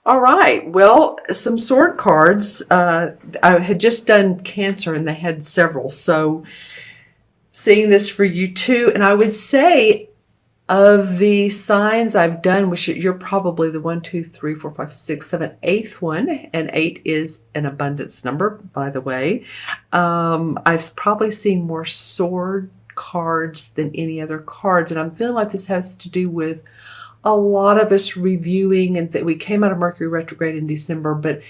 All right. Well, some sword cards. I had just done Cancer and they had several. So seeing this for you too. And I would say of the signs I've done, which you're probably the one, two, three, four, five, six, seven, eighth one, and eight is an abundance number, by the way. I've probably seen more sword cards than any other cards, and I'm feeling like this has to do with a lot of us reviewing, and we came out of Mercury retrograde in December, but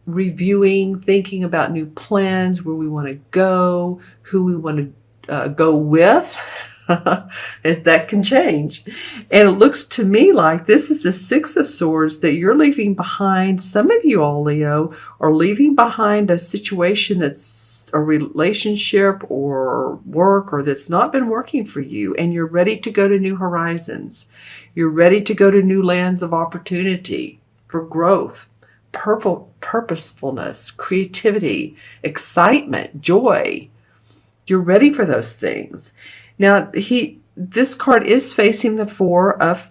reviewing, thinking about new plans, where we want to go, who we want to go with. That can change. And it looks to me like this is the Six of Swords that you're leaving behind. Some of you all, Leo, are leaving behind a situation that's a relationship or work or that's not been working for you, and you're ready to go to new horizons. You're ready to go to new lands of opportunity for growth, purposefulness, creativity, excitement, joy. You're ready for those things. Now, this card is facing the Four of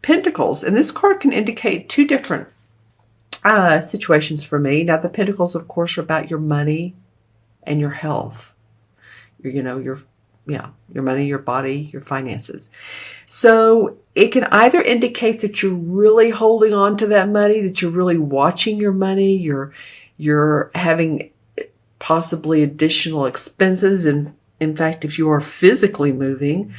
Pentacles, and this card can indicate two different situations for me. Now, the Pentacles, of course, are about your money and your health. Your money, your body, your finances. So it can either indicate that you're really holding on to that money, that you're really watching your money, you're having possibly additional expenses, and in fact, if you are physically moving,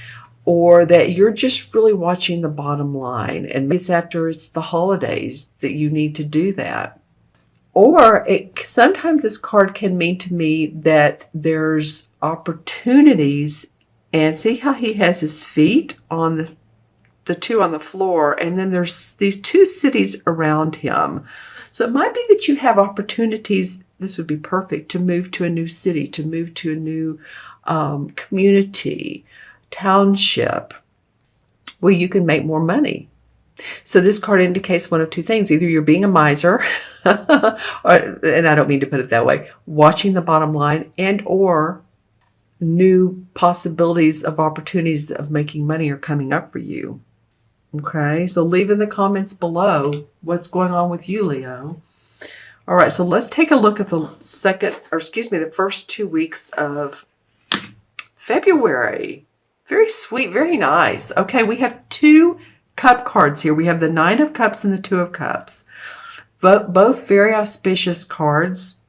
or that you're just really watching the bottom line, and it's the holidays that you need to do that. Or sometimes this card can mean to me that there's opportunities, and see how he has his feet on the two on the floor, and then there's these two cities around him. So it might be that you have opportunities. This would be perfect to move to a new city, to move to a new community, township, where you can make more money. So this card indicates one of two things. Either you're being a miser, and I don't mean to put it that way, watching the bottom line, or new possibilities of opportunities of making money are coming up for you. Okay, so leave in the comments below what's going on with you, Leo. All right, so let's take a look at the first 2 weeks of February. Very sweet, very nice. Okay, we have two cup cards here. We have the Nine of Cups and the Two of Cups. Both very auspicious cards.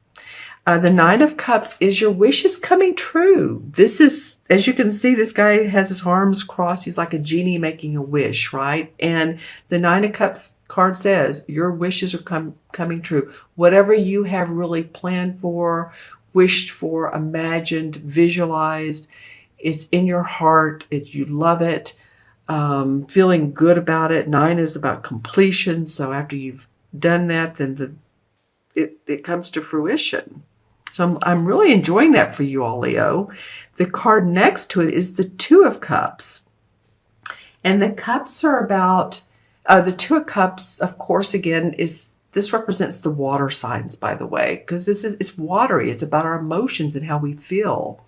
The Nine of Cups is your wishes coming true. This is, as you can see, this guy has his arms crossed. He's like a genie making a wish, right? And the Nine of Cups card says your wishes are coming true. Whatever you have really planned for, wished for, imagined, visualized, it's in your heart. You love it, feeling good about it. Nine is about completion. So after you've done that, then it comes to fruition. So I'm really enjoying that for you all, Leo. The card next to it is the Two of Cups. And the cups are about, the Two of Cups, of course, again, this represents the water signs, by the way, because it's watery. It's about our emotions and how we feel.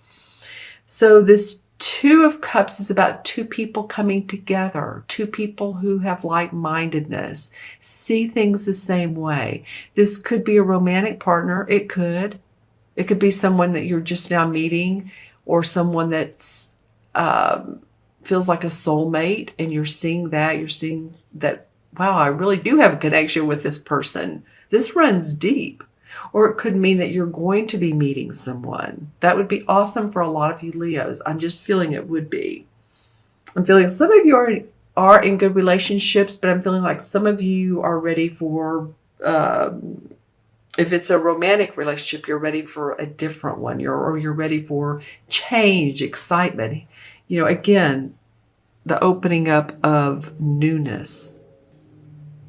So this Two of Cups is about two people coming together, two people who have like-mindedness, see things the same way. This could be a romantic partner. It could be someone that you're just now meeting, or someone that's feels like a soulmate, and you're seeing that, wow, I really do have a connection with this person. This runs deep. Or it could mean that you're going to be meeting someone. That would be awesome for a lot of you Leos. I'm just feeling it would be. I'm feeling some of you are in good relationships, but I'm feeling like some of you are ready for, if it's a romantic relationship, you're ready for a different one. You're ready for change, excitement. Again, the opening up of newness.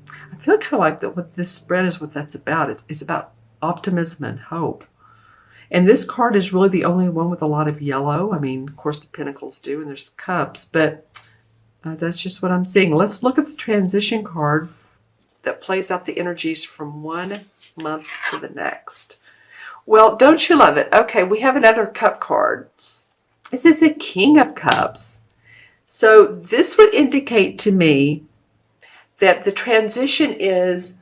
I feel kind of like that what this spread is, what that's about. It's about optimism and hope. And this card is really the only one with a lot of yellow. I mean, of course, the Pentacles do, and there's cups, but that's just what I'm seeing. Let's look at the transition card that plays out the energies from one month to the next. Well, don't you love it? Okay, we have another cup card. This is a King of Cups. So this would indicate to me that the transition is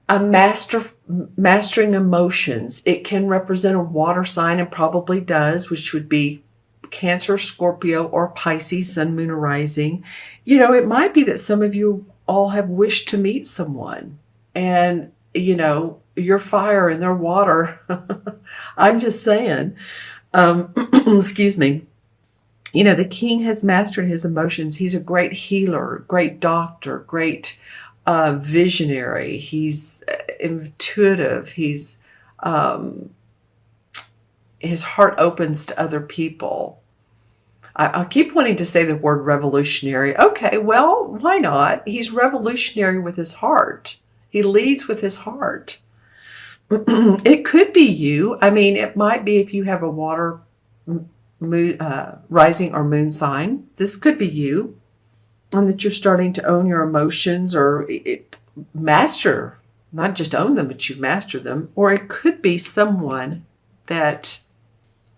a mastering emotions. It can represent a water sign, and probably does, which would be Cancer, Scorpio, or Pisces, Sun, Moon, or Rising. It might be that some of you all have wished to meet someone, and you're fire and they're water. I'm just saying. Excuse me. The king has mastered his emotions. He's a great healer, great doctor, great visionary. He's intuitive. His heart opens to other people. I keep wanting to say the word revolutionary. Okay, well, why not? He's revolutionary with his heart. He leads with his heart. It could be you. I mean, it might be if you have a water rising or moon sign. This could be you. And that you're starting to own your emotions, or master, not just own them, but you master them. Or it could be someone that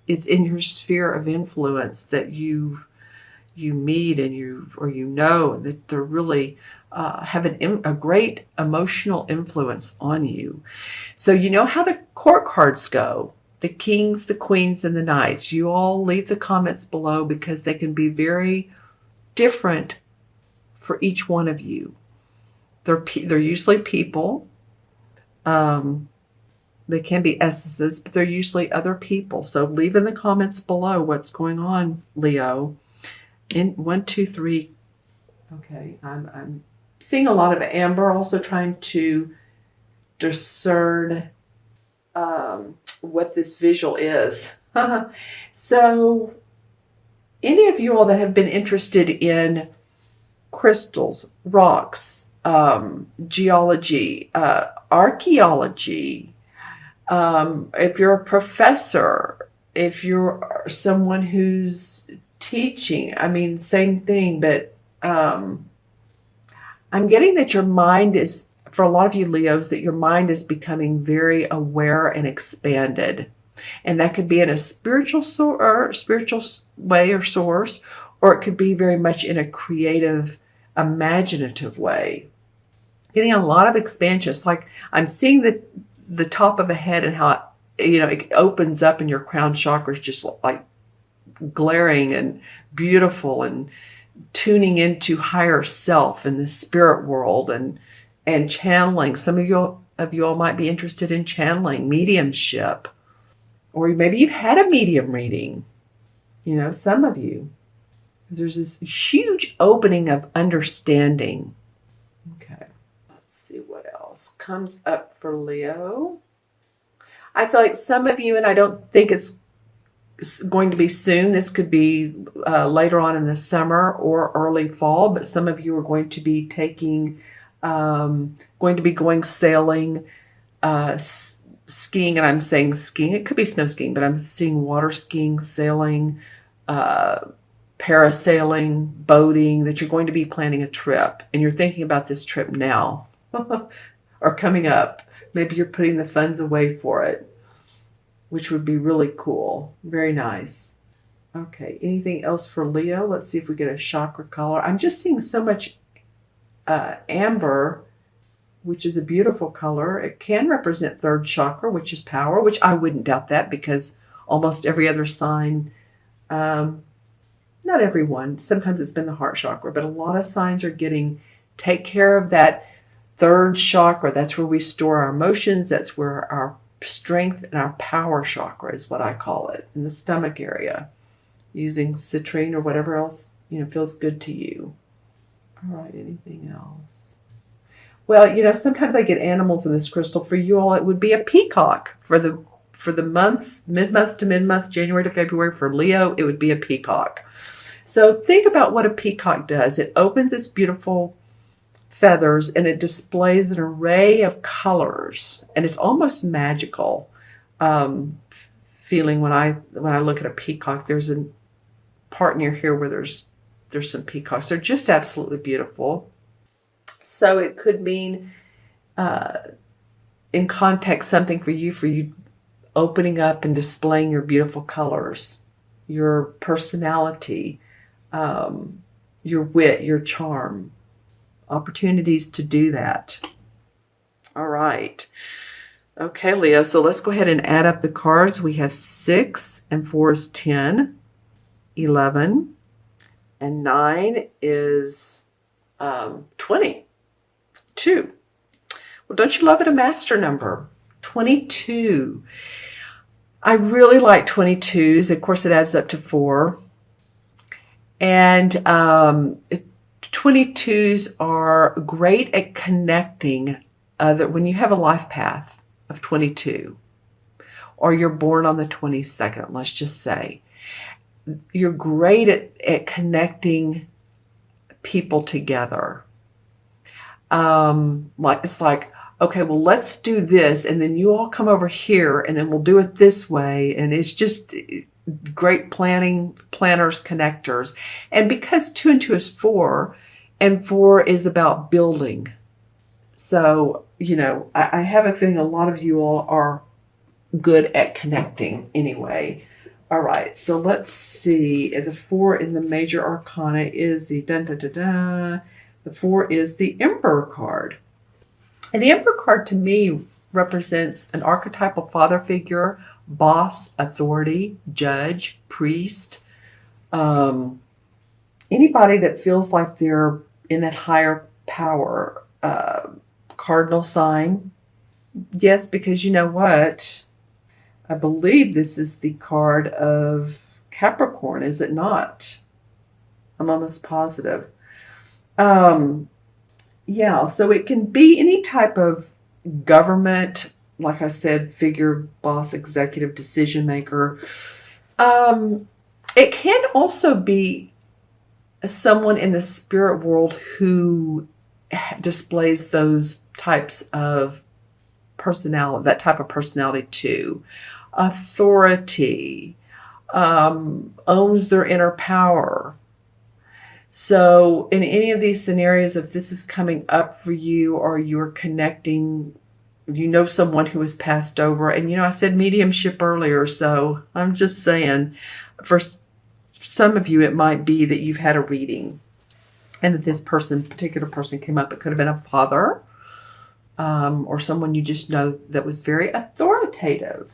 is in your sphere of influence that you meet and that they're really have a great emotional influence on you. So you know how the court cards go. The kings, the queens, and the knights. You all leave the comments below because they can be very different for each one of you. They're usually people. They can be essences, but they're usually other people. So leave in the comments below what's going on, Leo. In 1, 2, 3. Okay, I'm seeing a lot of amber. Also trying to discern what this visual is. So any of you all that have been interested in crystals, rocks, geology, archaeology, if you're a professor, if you're someone who's teaching, I mean, same thing, but I'm getting that your mind is, for a lot of you Leos, that your mind is becoming very aware and expanded. And that could be in a spiritual way or source, or it could be very much in a creative, imaginative way. Getting a lot of expansion. It's like I'm seeing the top of the head and how it opens up, and your crown chakra is just like glaring and beautiful, and tuning into higher self in the spirit world, and channeling. Some of you all might be interested in channeling, mediumship, or maybe you've had a medium reading. Some of you. There's this huge opening of understanding. Okay, let's see what else comes up for Leo. I feel like some of you, and I don't think it's going to be soon. This could be later on in the summer or early fall, but some of you are going to be going sailing, skiing, and I'm saying skiing. It could be snow skiing, but I'm seeing water skiing, sailing, parasailing, boating, that you're going to be planning a trip, and you're thinking about this trip now or coming up. Maybe you're putting the funds away for it, which would be really cool. Very nice. Okay, anything else for Leo? Let's see if we get a chakra color. I'm just seeing so much amber, which is a beautiful color. It can represent third chakra, which is power, which I wouldn't doubt that, because almost every other sign, not everyone, sometimes it's been the heart chakra, but a lot of signs are take care of that third chakra. That's where we store our emotions. That's where our strength and our power chakra is, what I call it, in the stomach area, using citrine or whatever else feels good to you. All right, anything else? Well, sometimes I get animals in this crystal. For you all, it would be a peacock. For the month, mid-month to mid-month, January to February, for Leo, it would be a peacock. So think about what a peacock does. It opens its beautiful feathers and it displays an array of colors, and it's almost magical feeling when I look at a peacock. There's a part near here where there's some peacocks. They're just absolutely beautiful. So it could mean in context something for you opening up and displaying your beautiful colors, your personality, your wit, your charm, opportunities to do that. All right. Okay, Leo, so let's go ahead and add up the cards. We have 6 and 4 is 10, 11, and 9 is 20, 2. Well, don't you love it, a master number? 22. I really like 22s. Of course, it adds up to 4. And 22s are great at connecting when you have a life path of 22, or you're born on the 22nd, let's just say. You're great at connecting people together. It's like, okay, well, let's do this, and then you all come over here, and then we'll do it this way. And it's just great planners, connectors. And because 2 and 2 is 4, and 4 is about building. So, I have a feeling a lot of you all are good at connecting anyway. All right, so let's see. The 4 in the major arcana is the The 4 is the Emperor card. And the Emperor card to me represents an archetypal father figure, boss, authority, judge, priest. Anybody that feels like they're in that higher power. Cardinal sign. Yes, because you know what? I believe this is the card of Capricorn, is it not? I'm almost positive. Yeah, so it can be any type of government, like I said, figure, boss, executive, decision maker. It can also be someone in the spirit world who displays those types of personality, that type of personality too. Authority, owns their inner power. So in any of these scenarios, if this is coming up for you, or you're connecting, someone who has passed over, and I said mediumship earlier, so I'm just saying, for some of you, it might be that you've had a reading and that this particular person came up. It could have been a father, or someone you just know that was very authoritative.